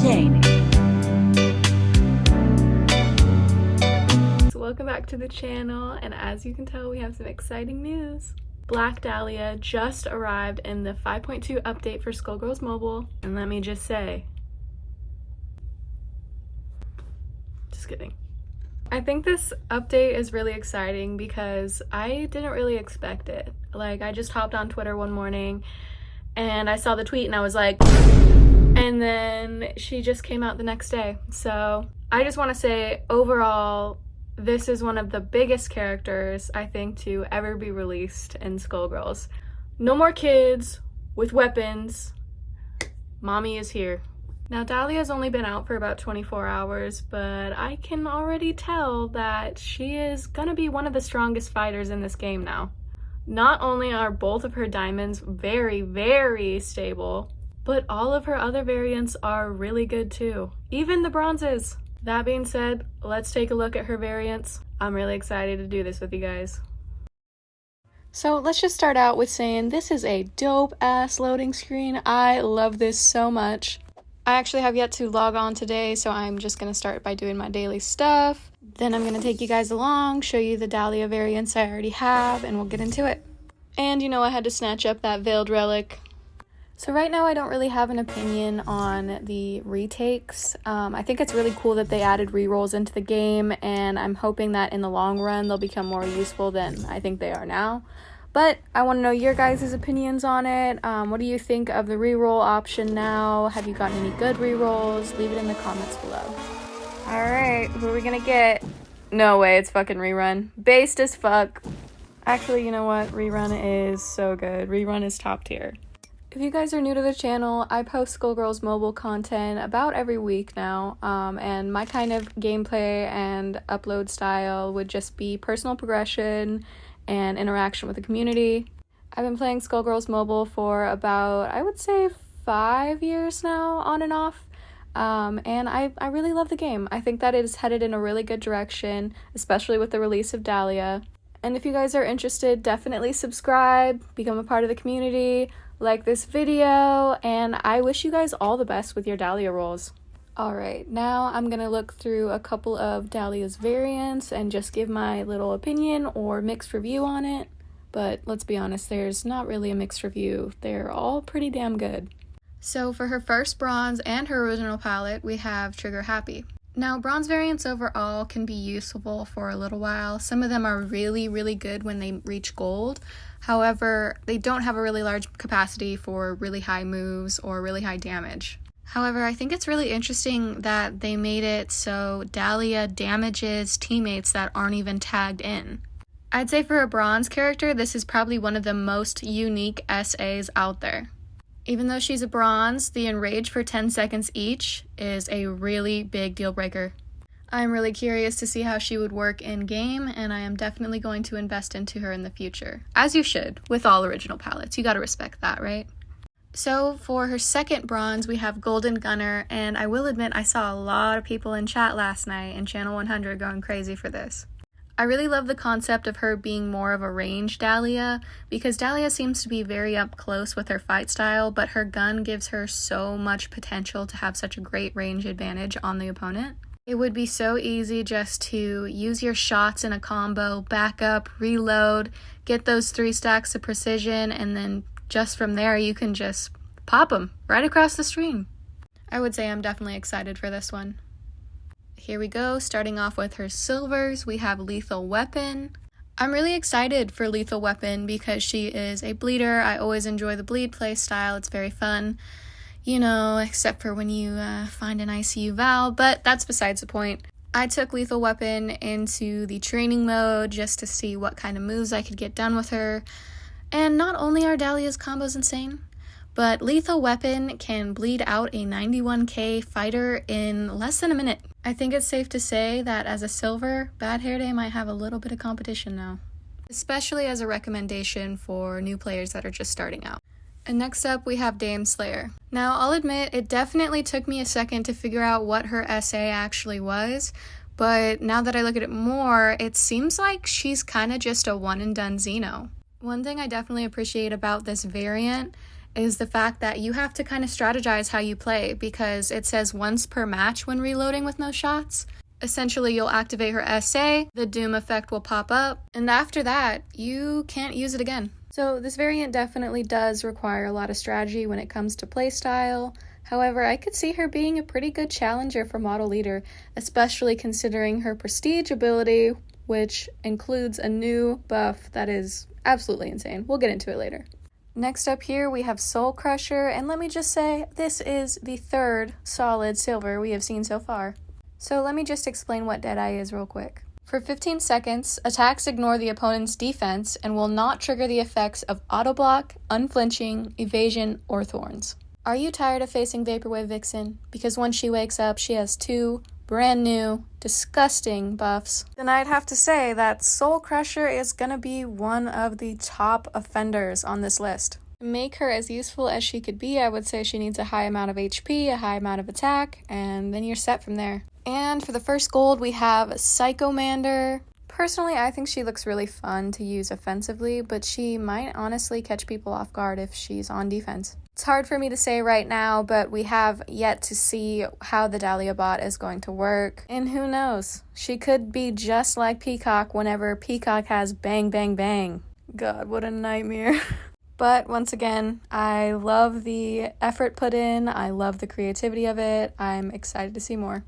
entertaining. So welcome back to the channel, and as you can tell, we have some exciting news. Black Dahlia just arrived in the 5.2 update for Skullgirls Mobile, and let me just say, just kidding. I think this update is really exciting because I didn't really expect it. Like, I just hopped on Twitter one morning and I saw the tweet and I was like, and then she just came out the next day. So I just want to say, overall, this is one of the biggest characters, I think, to ever be released in Skullgirls. No more kids with weapons. Mommy is here. Now, Dahlia's only been out for about 24 hours, but I can already tell that she is gonna be one of the strongest fighters in this game now. Not only are both of her diamonds very, very stable, but all of her other variants are really good too. Even the bronzes. That being said, let's take a look at her variants. I'm really excited to do this with you guys. So let's just start out with saying this is a dope-ass loading screen. I love this so much. I actually have yet to log on today, so I'm just going to start by doing my daily stuff. Then I'm going to take you guys along, show you the Dahlia variants I already have, and we'll get into it. And you know, I had to snatch up that veiled relic. So right now I don't really have an opinion on the retakes. I think it's really cool that they added rerolls into the game, and I'm hoping that in the long run they'll become more useful than I think they are now. But I want to know your guys' opinions on it. What do you think of the reroll option now? Have you gotten any good rerolls? Leave it in the comments below. Alright, who are we gonna get? No way, it's fucking Rerun. Based as fuck. Actually, you know what? Rerun is so good. Rerun is top tier. If you guys are new to the channel, I post Skullgirls mobile content about every week now, and my kind of gameplay and upload style would just be personal progression and interaction with the community. I've been playing Skullgirls mobile for about, I would say, 5 years now, on and off, and I really love the game. I think that it is headed in a really good direction, especially with the release of Dahlia. And if you guys are interested, definitely subscribe, become a part of the community, like this video, and I wish you guys all the best with your Dahlia rolls. Alright, now I'm gonna look through a couple of Dahlia's variants and just give my little opinion or mixed review on it. But let's be honest, there's not really a mixed review. They're all pretty damn good. So for her first bronze and her original palette, we have Trigger Happy. Now, bronze variants overall can be useful for a little while. Some of them are really, really good when they reach gold. However, they don't have a really large capacity for really high moves or really high damage. However, I think it's really interesting that they made it so Dahlia damages teammates that aren't even tagged in. I'd say for a bronze character, this is probably one of the most unique SAs out there. Even though she's a bronze, the enrage for 10 seconds each is a really big deal breaker. I'm really curious to see how she would work in game, and I am definitely going to invest into her in the future. As you should, with all original palettes. You gotta respect that, right? So for her second bronze, we have Golden Gunner, and I will admit I saw a lot of people in chat last night and Channel 100 going crazy for this. I really love the concept of her being more of a ranged Dahlia, because Dahlia seems to be very up close with her fight style, but her gun gives her so much potential to have such a great range advantage on the opponent. It would be so easy just to use your shots in a combo, back up, reload, get those 3 stacks of precision, and then just from there you can just pop them right across the stream. I would say I'm definitely excited for this one. Here we go, starting off with her silvers, we have Lethal Weapon. I'm really excited for Lethal Weapon because she is a bleeder. I always enjoy the bleed play style, it's very fun. You know, except for when you find an ICU valve, but that's besides the point. I took Lethal Weapon into the training mode just to see what kind of moves I could get done with her. And not only are Dahlia's combos insane, but Lethal Weapon can bleed out a 91k fighter in less than a minute. I think it's safe to say that as a silver, Bad Hair Day might have a little bit of competition now. Especially as a recommendation for new players that are just starting out. And next up we have Dame Slayer. Now I'll admit it definitely took me a second to figure out what her SA actually was, but now that I look at it more, it seems like she's kind of just a one and done Xeno. One thing I definitely appreciate about this variant is the fact that you have to kind of strategize how you play, because it says once per match when reloading with no shots. Essentially, you'll activate her SA, the Doom effect will pop up, and after that, you can't use it again. So this variant definitely does require a lot of strategy when it comes to playstyle. However, I could see her being a pretty good challenger for Model Leader, especially considering her Prestige ability, which includes a new buff that is absolutely insane. We'll get into it later. Next up here, we have Soul Crusher, and let me just say, this is the third solid silver we have seen so far. So let me just explain what Deadeye is real quick. For 15 seconds, attacks ignore the opponent's defense and will not trigger the effects of auto block, unflinching, evasion, or thorns. Are you tired of facing Vaporwave Vixen? Because when she wakes up, she has two brand new, disgusting buffs. Then I'd have to say that Soul Crusher is gonna be one of the top offenders on this list. To make her as useful as she could be, I would say she needs a high amount of HP, a high amount of attack, and then you're set from there. And for the first gold, we have Psychomander. Personally, I think she looks really fun to use offensively, but she might honestly catch people off guard if she's on defense. It's hard for me to say right now, but we have yet to see how the Dahlia bot is going to work. And who knows? She could be just like Peacock whenever Peacock has bang, bang, bang. God, what a nightmare. But once again, I love the effort put in. I love the creativity of it. I'm excited to see more.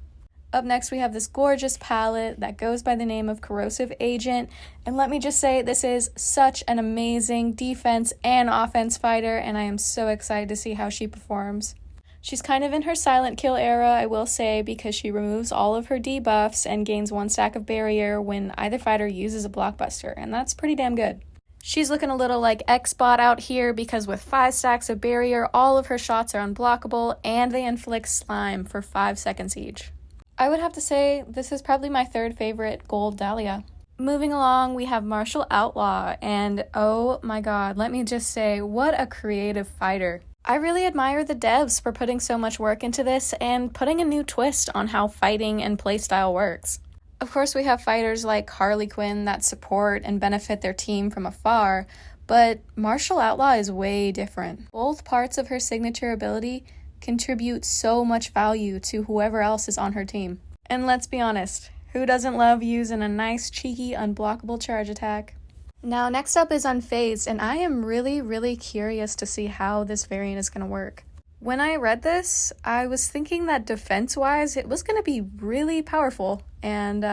Up next, we have this gorgeous palette that goes by the name of Corrosive Agent. And let me just say, this is such an amazing defense and offense fighter, and I am so excited to see how she performs. She's kind of in her silent kill era, I will say, because she removes all of her debuffs and gains 1 stack of barrier when either fighter uses a blockbuster, and that's pretty damn good. She's looking a little like X-Bot out here because with 5 stacks of barrier, all of her shots are unblockable, and they inflict slime for 5 seconds each. I would have to say this is probably my third favorite gold Dahlia. Moving along, we have Martial Outlaw, and oh my god, let me just say, what a creative fighter. I really admire the devs for putting so much work into this and putting a new twist on how fighting and playstyle works. Of course, we have fighters like Harley Quinn that support and benefit their team from afar, but Martial Outlaw is way different. Both parts of her signature ability contribute so much value to whoever else is on her team. And let's be honest, who doesn't love using a nice, cheeky, unblockable charge attack? Now, next up is Unfazed, and I am really curious to see how this variant is going to work. When I read this, I was thinking that defense-wise, it was going to be really powerful, and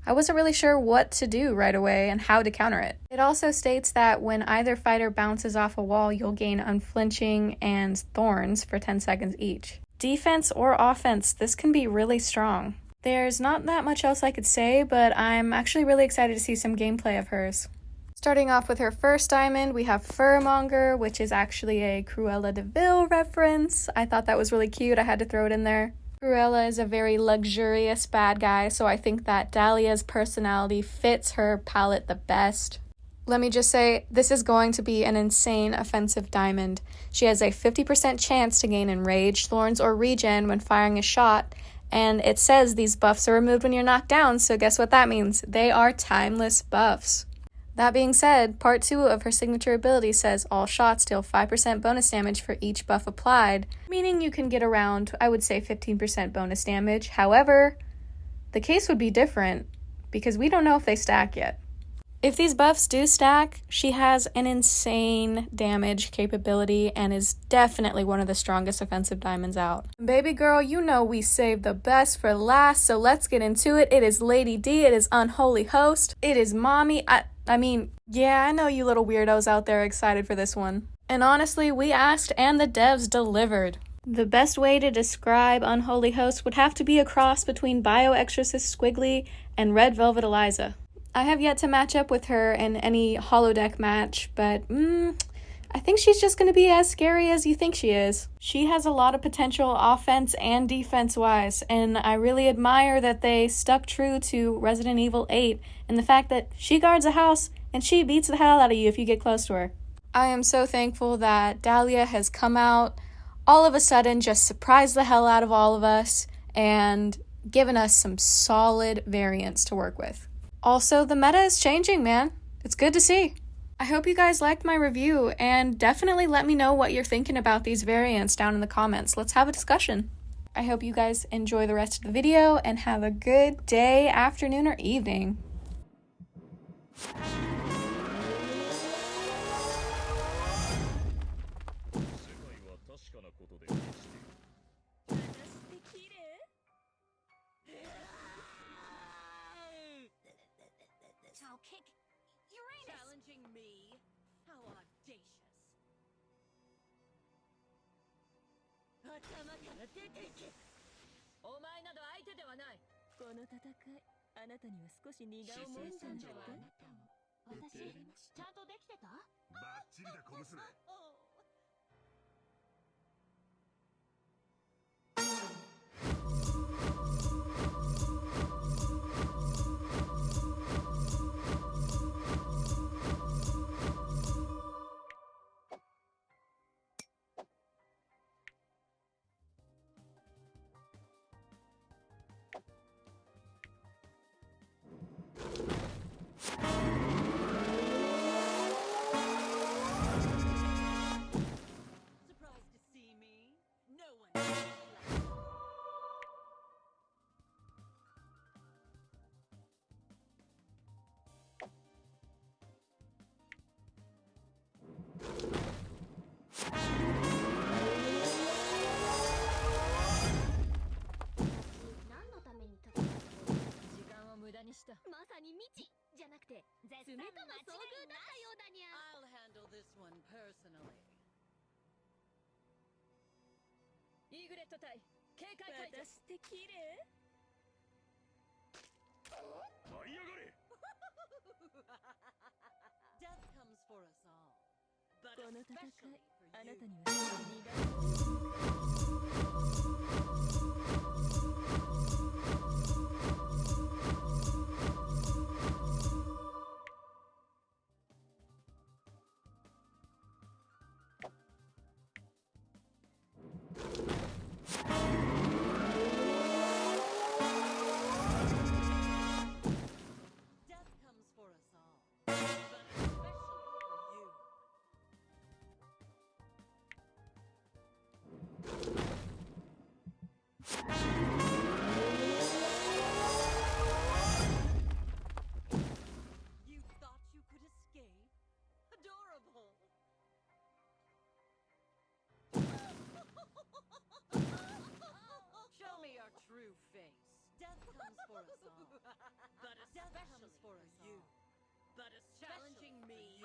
I wasn't really sure what to do right away and how to counter it. It also states that when either fighter bounces off a wall, you'll gain Unflinching and Thorns for 10 seconds each. Defense or offense, this can be really strong. There's not that much else I could say, but I'm actually really excited to see some gameplay of hers. Starting off with her first diamond, we have Furmonger, which is actually a Cruella de Vil reference. I thought that was really cute, I had to throw it in there. Cruella is a very luxurious bad guy, so I think that Dahlia's personality fits her palette the best. Let me just say, this is going to be an insane offensive diamond. She has a 50% chance to gain Enraged, Thorns, or Regen when firing a shot, and it says these buffs are removed when you're knocked down, so guess what that means? They are timeless buffs. That being said, part 2 of her signature ability says all shots deal 5% bonus damage for each buff applied, meaning you can get around, I would say, 15% bonus damage. However, the case would be different because we don't know if they stack yet. If these buffs do stack, she has an insane damage capability and is definitely one of the strongest offensive diamonds out. Baby girl, you know we saved the best for last, so let's get into it. It is Lady D, it is Unholy Host, it is Mommy. Yeah, I know you little weirdos out there are excited for this one. And honestly, we asked and the devs delivered. The best way to describe Unholy Host would have to be a cross between Bio-Exorcist Squiggly and Red Velvet Eliza. I have yet to match up with her in any holodeck match, but I think she's just going to be as scary as you think she is. She has a lot of potential offense and defense-wise, and I really admire that they stuck true to Resident Evil 8 and the fact that she guards a house and she beats the hell out of you if you get close to her. I am so thankful that Dahlia has come out, all of a sudden just surprised the hell out of all of us, and given us some solid variants to work with. Also, the meta is changing, man. It's good to see. I hope you guys liked my review, and definitely let me know what you're thinking about these variants down in the comments. Let's have a discussion. I hope you guys enjoy the rest of the video and have a good day, afternoon, or evening. Challenging me? How audacious. 頭から出ていけ。お前など相手ではない。この戦い、あなたには少し荷が重いんじゃないか。私、ちゃんとできてた？バッチリだ、小娘。まさに未知じゃなくて絶対との遭遇だったようだにゃ。I'll handle this one personally. イーグレット隊警戒解除。私って綺麗？舞い上がれ。Death comes for us all. この戦い、あなたにはtrue face. Death comes for us all. But especially for you. But challenging me.